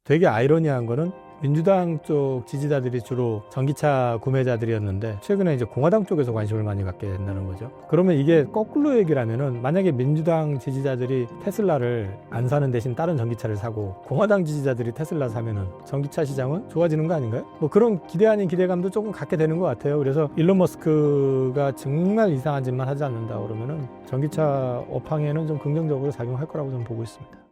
되게 아이러니한 거는 민주당 쪽 지지자들이 주로 전기차 구매자들이었는데 최근에 이제 공화당 쪽에서 관심을 많이 갖게 된다는 거죠. 그러면 이게 거꾸로 얘기를 하면은 만약에 민주당 지지자들이 테슬라를 안 사는 대신 다른 전기차를 사고 공화당 지지자들이 테슬라 사면은 전기차 시장은 좋아지는 거 아닌가요? 뭐 그런 기대 아닌 기대감도 조금 갖게 되는 것 같아요. 그래서 일론 머스크가 정말 이상한 짓만 하지 않는다 그러면은 전기차 업황에는 좀 긍정적으로 작용할 거라고 저는 보고 있습니다.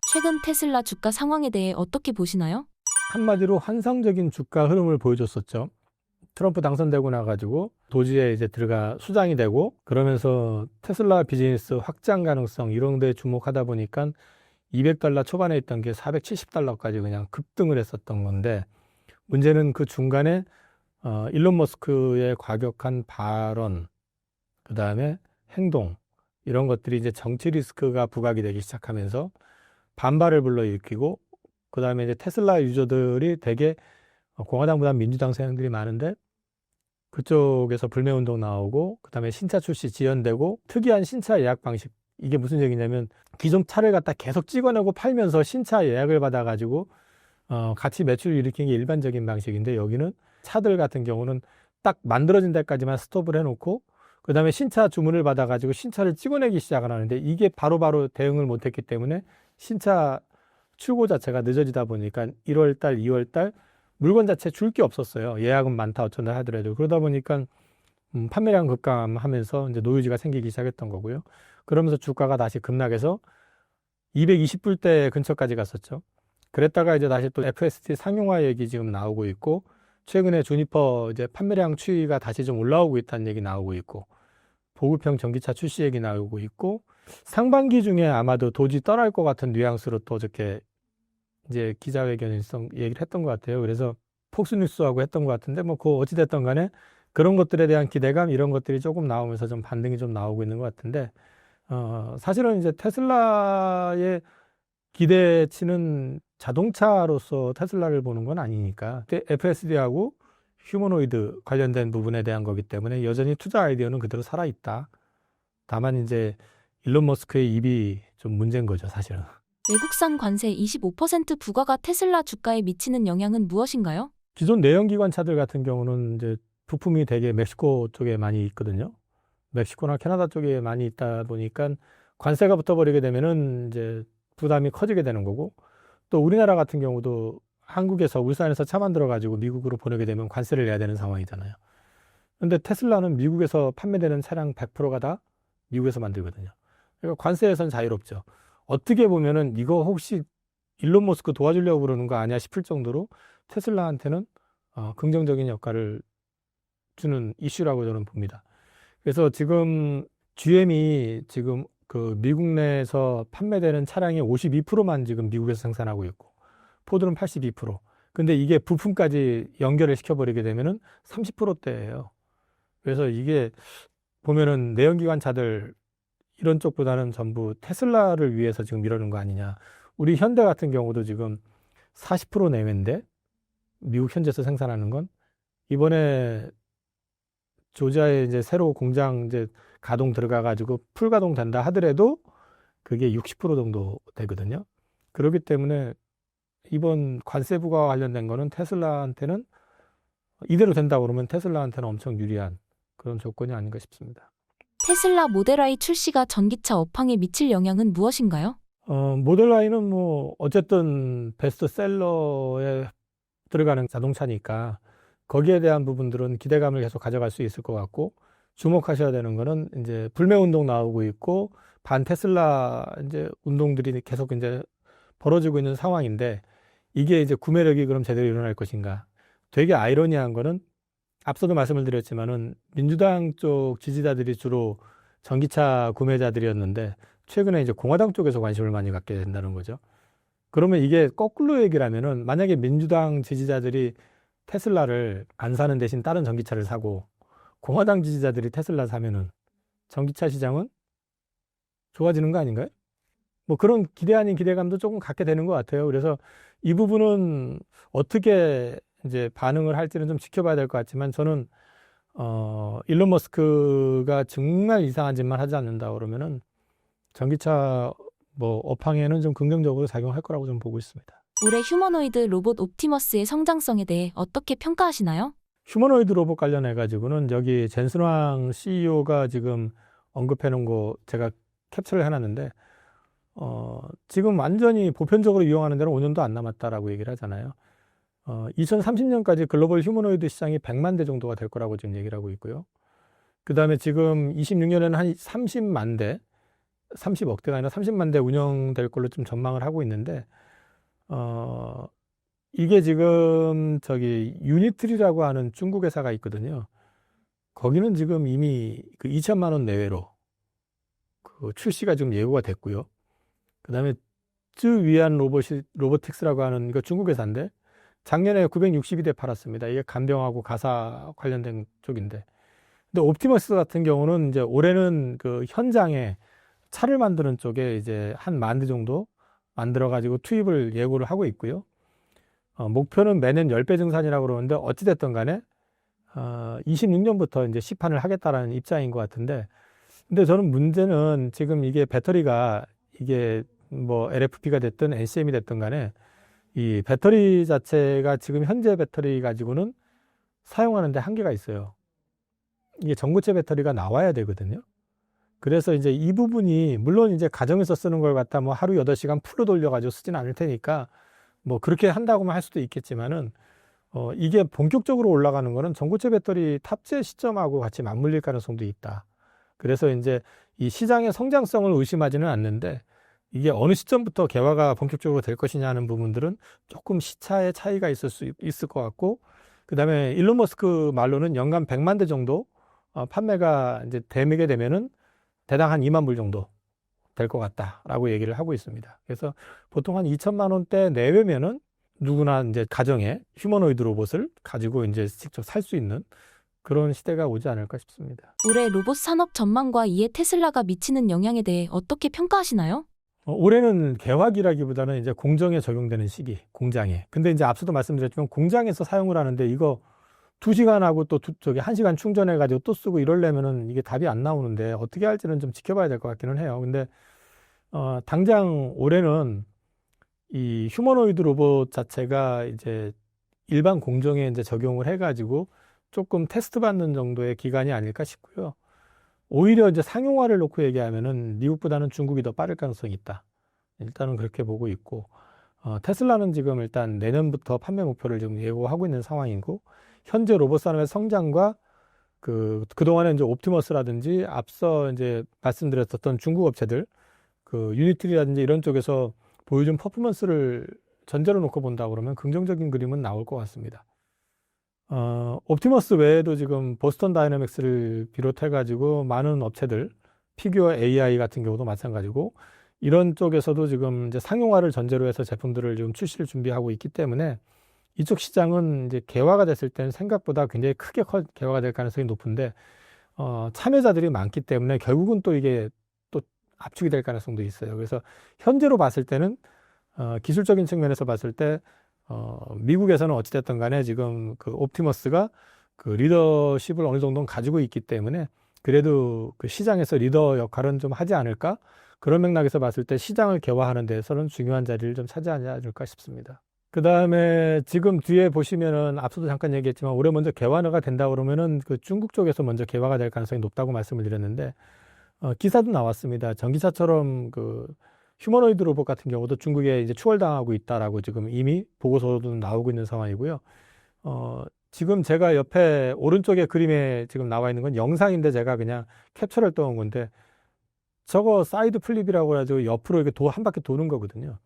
최근 테슬라 주가 상황에 대해 어떻게 보시나요? 한마디로 환상적인 주가 흐름을 보여줬었죠. 트럼프 당선되고 나가지고 도지에 이제 들어가 수장이 되고 그러면서 테슬라 비즈니스 확장 가능성 이런 데에 주목하다 보니까 $200 초반에 있던 게 $470까지 그냥 급등을 했었던 건데 문제는 그 중간에 일론 머스크의 과격한 발언, 그 다음에 행동 이런 것들이 이제 정치 리스크가 부각이 되기 시작하면서 반발을 불러일으키고 그 다음에 이제 테슬라 유저들이 되게 공화당보다 민주당 세력들이 많은데 그쪽에서 불매운동 나오고 그 다음에 신차 출시 지연되고 특이한 신차 예약 방식 이게 무슨 얘기냐면 기존 차를 갖다 계속 찍어내고 팔면서 신차 예약을 받아가지고 같이 매출을 일으키는 게 일반적인 방식인데 여기는 차들 같은 경우는 딱 만들어진 데까지만 스톱을 해놓고 그 다음에 신차 주문을 받아가지고 신차를 찍어내기 시작을 하는데 이게 바로바로 대응을 못했기 때문에 신차 출고 자체가 늦어지다 보니까 1월달, 2월달 물건 자체 줄 게 없었어요. 예약은 많다 어쩐다 하더라도 그러다 보니까 판매량 급감하면서 이제 노이즈가 생기기 시작했던 거고요. 그러면서 주가가 다시 급락해서 220불대 근처까지 갔었죠. 그랬다가 이제 다시 또 FSD 상용화 얘기 지금 나오고 있고 최근에 주니퍼 이제 판매량 추이가 다시 좀 올라오고 있다는 얘기 나오고 있고 보급형 전기차 출시 얘기 나오고 있고 상반기 중에 아마도 도지 떠날 것 같은 뉘앙스로 또 저렇게 이제 기자회견에서 얘기를 했던 것 같아요. 그래서 폭스뉴스하고 했던 것 같은데 뭐 그 어찌됐든 간에 그런 것들에 대한 기대감 이런 것들이 조금 나오면서 좀 반등이 좀 나오고 있는 것 같은데 사실은 이제 테슬라의 기대치는 자동차로서 테슬라를 보는 건 아니니까 FSD하고 휴머노이드 관련된 부분에 대한 거기 때문에 여전히 투자 아이디어는 그대로 살아있다. 다만 이제 일론 머스크의 입이 좀 문제인 거죠, 사실은. 외국산 관세 25% 부과가 테슬라 주가에 미치는 영향은 무엇인가요? 기존 내연기관 차들 같은 경우는 이제 부품이 되게 멕시코 쪽에 많이 있거든요. 멕시코나 캐나다 쪽에 많이 있다 보니까 관세가 붙어버리게 되면은 이제 부담이 커지게 되는 거고 또 우리나라 같은 경우도 한국에서 울산에서 차 만들어가지고 미국으로 보내게 되면 관세를 내야 되는 상황이잖아요. 근데 테슬라는 미국에서 판매되는 차량 100%가 다 미국에서 만들거든요. 그러니까 관세에선 자유롭죠. 어떻게 보면은 이거 혹시 일론 머스크 도와주려고 그러는 거 아니야 싶을 정도로 테슬라한테는 긍정적인 역할을 주는 이슈라고 저는 봅니다. 그래서 지금 GM이 지금 그 미국 내에서 판매되는 차량의 52%만 지금 미국에서 생산하고 있고 포드는 82%. 근데 이게 부품까지 연결을 시켜버리게 되면은 30%대예요. 그래서 이게 보면은 내연기관 차들 이런 쪽보다는 전부 테슬라를 위해서 지금 이러는 거 아니냐. 우리 현대 같은 경우도 지금 40% 내외인데 미국 현지에서 생산하는 건 이번에 조지아에 이제 새로 공장 이제 가동 들어가 가지고 풀 가동 된다 하더라도 그게 60% 정도 되거든요. 그렇기 때문에 이번 관세 부과와 관련된 거는 테슬라한테는 이대로 된다 그러면 테슬라한테는 엄청 유리한 그런 조건이 아닌가 싶습니다. 테슬라 모델 Y 출시가 전기차 업황에 미칠 영향은 무엇인가요? 모델 Y는 뭐 어쨌든 베스트셀러에 들어가는 자동차니까 거기에 대한 부분들은 기대감을 계속 가져갈 수 있을 것 같고 주목하셔야 되는 거는 이제 불매 운동 나오고 있고 반 테슬라 이제 운동들이 계속 이제 벌어지고 있는 상황인데 이게 이제 구매력이 그럼 제대로 일어날 것인가? 되게 아이러니한 거는 앞서도 말씀을 드렸지만은 민주당 쪽 지지자들이 주로 전기차 구매자들이었는데 최근에 이제 공화당 쪽에서 관심을 많이 갖게 된다는 거죠. 그러면 이게 거꾸로 얘기를 하면은 만약에 민주당 지지자들이 테슬라를 안 사는 대신 다른 전기차를 사고 공화당 지지자들이 테슬라 사면은 전기차 시장은 좋아지는 거 아닌가요? 뭐 그런 기대 아닌 기대감도 조금 갖게 되는 것 같아요. 그래서 이 부분은 어떻게 이제 반응을 할지는 좀 지켜봐야 될 것 같지만 저는 일론 머스크가 정말 이상한 짓만 하지 않는다 그러면은 전기차 뭐 업황에는 좀 긍정적으로 작용할 거라고 좀 보고 있습니다. 올해 휴머노이드 로봇 옵티머스의 성장성에 대해 어떻게 평가하시나요? 휴머노이드 로봇 관련해 가지고는 여기 젠슨왕 CEO가 지금 언급해 놓은 거 제가 캡처를 해놨는데 지금 완전히 보편적으로 이용하는 데는 5년도 안 남았다라고 얘기를 하잖아요. 2030년까지 글로벌 휴머노이드 시장이 100만 대 정도가 될 거라고 지금 얘기를 하고 있고요. 그 다음에 지금 26년에는 한 30만 대, 30억 대가 아니라 30만 대 운영될 걸로 좀 전망을 하고 있는데, 이게 지금 유니트리라고 하는 중국 회사가 있거든요. 거기는 지금 이미 그 2천만 원 내외로 그 출시가 지금 예고가 됐고요. 그 다음에 쯔위안 로보틱스라고 하는 이거 중국 회사인데 작년에 962대 팔았습니다. 이게 간병하고 가사 관련된 쪽인데. 근데 옵티머스 같은 경우는 이제 올해는 그 현장에 차를 만드는 쪽에 이제 한 10,000대 정도 만들어 가지고 투입을 예고를 하고 있고요. 목표는 매년 10배 증산이라고 그러는데 어찌됐든 간에 26년부터 이제 시판을 하겠다라는 입장인 것 같은데, 근데 저는 문제는 지금 이게 배터리가 이게 뭐 LFP가 됐든 NCM이 됐든 간에 이 배터리 자체가 지금 현재 배터리 가지고는 사용하는데 한계가 있어요. 이게 전고체 배터리가 나와야 되거든요. 그래서 이제 이 부분이 물론 이제 가정에서 쓰는 걸 갖다 뭐 하루 8시간 풀로 돌려가지고 쓰진 않을 테니까 뭐 그렇게 한다고만 할 수도 있겠지만은 이게 본격적으로 올라가는 거는 전고체 배터리 탑재 시점하고 같이 맞물릴 가능성도 있다. 그래서 이제 이 시장의 성장성을 의심하지는 않는데 이게 어느 시점부터 개화가 본격적으로 될 것이냐 하는 부분들은 조금 시차의 차이가 있을 것 같고, 그 다음에 일론 머스크 말로는 연간 100만 대 정도 판매가 이제 되게 되면은 대당 한 2만 불 정도 될 것 같다라고 얘기를 하고 있습니다. 그래서 보통 한 2천만 원대 내외면은 누구나 이제 가정에 휴머노이드 로봇을 가지고 이제 직접 살 수 있는 그런 시대가 오지 않을까 싶습니다. 올해 로봇 산업 전망과 이에 테슬라가 미치는 영향에 대해 어떻게 평가하시나요? 올해는 개화기라기보다는 이제 공정에 적용되는 시기, 공장에. 근데 이제 앞서도 말씀드렸지만 공장에서 사용을 하는데 이거 2시간 하고 또 1시간 충전해가지고 또 쓰고 이러려면은 이게 답이 안 나오는데 어떻게 할지는 좀 지켜봐야 될 것 같기는 해요. 근데, 당장 올해는 이 휴머노이드 로봇 자체가 이제 일반 공정에 이제 적용을 해가지고 조금 테스트 받는 정도의 기간이 아닐까 싶고요. 오히려 이제 상용화를 놓고 얘기하면은 미국보다는 중국이 더 빠를 가능성이 있다. 일단은 그렇게 보고 있고, 테슬라는 지금 일단 내년부터 판매 목표를 지금 예고하고 있는 상황이고, 현재 로봇 산업의 성장과 그동안에 이제 옵티머스라든지 앞서 이제 말씀드렸었던 중국 업체들, 유니트리라든지 이런 쪽에서 보여준 퍼포먼스를 전제로 놓고 본다 그러면 긍정적인 그림은 나올 것 같습니다. 옵티머스 외에도 지금 보스턴 다이내믹스를 비롯해가지고 많은 업체들, 피규어 AI 같은 경우도 마찬가지고, 이런 쪽에서도 지금 이제 상용화를 전제로 해서 제품들을 지금 출시를 준비하고 있기 때문에 이쪽 시장은 이제 개화가 됐을 때는 생각보다 굉장히 크게 개화가 될 가능성이 높은데, 참여자들이 많기 때문에 결국은 또 이게 또 압축이 될 가능성도 있어요. 그래서 현재로 봤을 때는, 기술적인 측면에서 봤을 때, 미국에서는 어찌됐든 간에 지금 그 옵티머스가 그 리더십을 어느 정도는 가지고 있기 때문에 그래도 그 시장에서 리더 역할은 좀 하지 않을까? 그런 맥락에서 봤을 때 시장을 개화하는 데서는 중요한 자리를 좀 차지하지 않을까 싶습니다. 그 다음에 지금 뒤에 보시면은 앞서도 잠깐 얘기했지만 올해 먼저 개화가 된다 그러면은 그 중국 쪽에서 먼저 개화가 될 가능성이 높다고 말씀을 드렸는데, 기사도 나왔습니다. 전기차처럼 휴머노이드 로봇 같은 경우도 중국에 이제 추월당하고 있다라고 지금 이미 보고서도 나오고 있는 상황이고요. 지금 제가 옆에 오른쪽에 그림에 지금 나와 있는 건 영상인데 제가 그냥 캡처를 떠온 건데, 저거 사이드 플립이라고 해가지고 옆으로 이렇게 한 바퀴 도는 거거든요.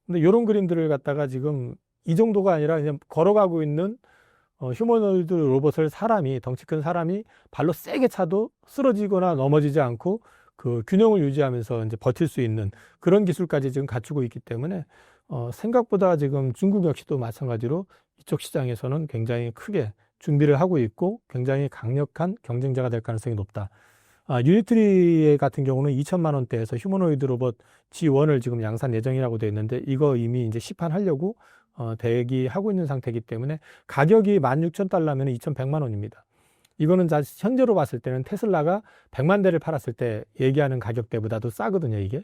근데 이런 그림들을 갖다가 지금 이 정도가 아니라 그냥 걸어가고 있는 휴머노이드 로봇을 덩치 큰 사람이 발로 세게 차도 쓰러지거나 넘어지지 않고 그 균형을 유지하면서 이제 버틸 수 있는 그런 기술까지 지금 갖추고 있기 때문에 생각보다 지금 중국 역시도 마찬가지로 이쪽 시장에서는 굉장히 크게 준비를 하고 있고 굉장히 강력한 경쟁자가 될 가능성이 높다. 유니트리 같은 경우는 2천만 원대에서 휴머노이드 로봇 G1을 지금 양산 예정이라고 되어 있는데 이거 이미 이제 시판하려고 대기하고 있는 상태이기 때문에 가격이 $16,000면 2,100만 원입니다. 이거는 현재로 봤을 때는 테슬라가 100만 대를 팔았을 때 얘기하는 가격대보다도 싸거든요, 이게.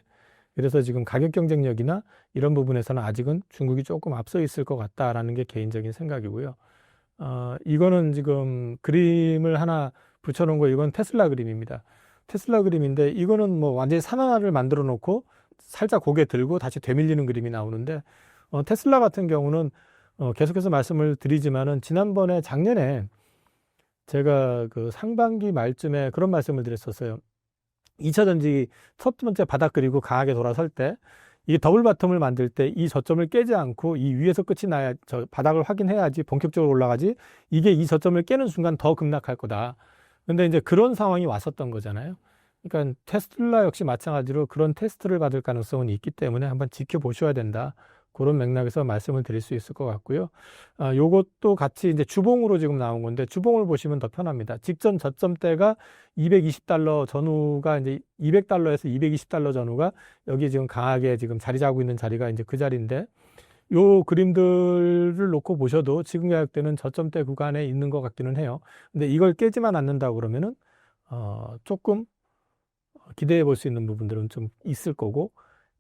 그래서 지금 가격 경쟁력이나 이런 부분에서는 아직은 중국이 조금 앞서 있을 것 같다라는 게 개인적인 생각이고요. 이거는 지금 그림을 하나 붙여놓은 거, 이건 테슬라 그림입니다. 테슬라 그림인데, 이거는 뭐 완전히 산 하나를 만들어 놓고 살짝 고개 들고 다시 되밀리는 그림이 나오는데, 테슬라 같은 경우는 계속해서 말씀을 드리지만은 지난번에 작년에 제가 그 상반기 말쯤에 그런 말씀을 드렸었어요. 2차 전지 첫 번째 바닥 그리고 강하게 돌아설 때, 이 더블 바텀을 만들 때 이 저점을 깨지 않고 이 위에서 끝이 나야, 저 바닥을 확인해야지 본격적으로 올라가지, 이게 이 저점을 깨는 순간 더 급락할 거다. 근데 이제 그런 상황이 왔었던 거잖아요. 그러니까 테슬라 역시 마찬가지로 그런 테스트를 받을 가능성은 있기 때문에 한번 지켜보셔야 된다. 그런 맥락에서 말씀을 드릴 수 있을 것 같고요. 요것도 같이 이제 주봉으로 지금 나온 건데, 주봉을 보시면 더 편합니다. 직전 저점대가 220달러 전후가 이제 200달러에서 220달러 전후가 여기 지금 강하게 지금 자리 잡고 있는 자리가 이제 그 자리인데, 요 그림들을 놓고 보셔도 지금 가격대는 저점대 구간에 있는 것 같기는 해요. 근데 이걸 깨지만 않는다 그러면은 조금 기대해 볼 수 있는 부분들은 좀 있을 거고,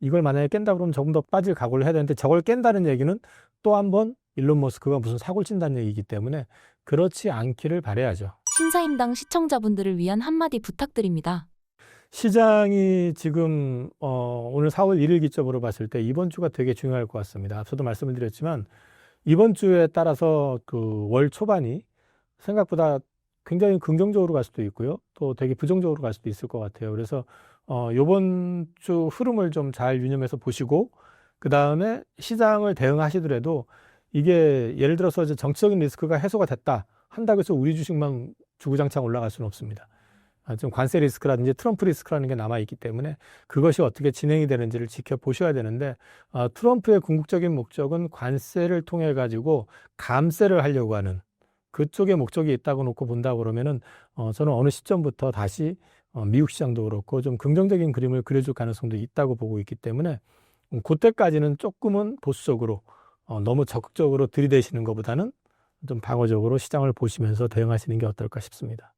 이걸 만약에 깬다 그러면 조금 더 빠질 각오를 해야 되는데, 저걸 깬다는 얘기는 또 한 번 일론 머스크가 무슨 사고를 친다는 얘기이기 때문에 그렇지 않기를 바라야죠. 신사임당 시청자분들을 위한 한마디 부탁드립니다. 시장이 지금 오늘 4월 1일 기점으로 봤을 때 이번 주가 되게 중요할 것 같습니다. 앞서도 말씀을 드렸지만 이번 주에 따라서 그 월 초반이 생각보다 굉장히 긍정적으로 갈 수도 있고요. 또 되게 부정적으로 갈 수도 있을 것 같아요. 그래서 이번 주 흐름을 좀 잘 유념해서 보시고, 그 다음에 시장을 대응하시더라도 이게 예를 들어서 이제 정치적인 리스크가 해소가 됐다 한다고 해서 우리 주식만 주구장창 올라갈 수는 없습니다. 좀 관세 리스크라든지 트럼프 리스크라는 게 남아있기 때문에 그것이 어떻게 진행이 되는지를 지켜보셔야 되는데, 트럼프의 궁극적인 목적은 관세를 통해 가지고 감세를 하려고 하는 그쪽에 목적이 있다고 놓고 본다 그러면은 저는 어느 시점부터 다시 미국 시장도 그렇고 좀 긍정적인 그림을 그려줄 가능성도 있다고 보고 있기 때문에 그때까지는 조금은 보수적으로 너무 적극적으로 들이대시는 것보다는 좀 방어적으로 시장을 보시면서 대응하시는 게 어떨까 싶습니다.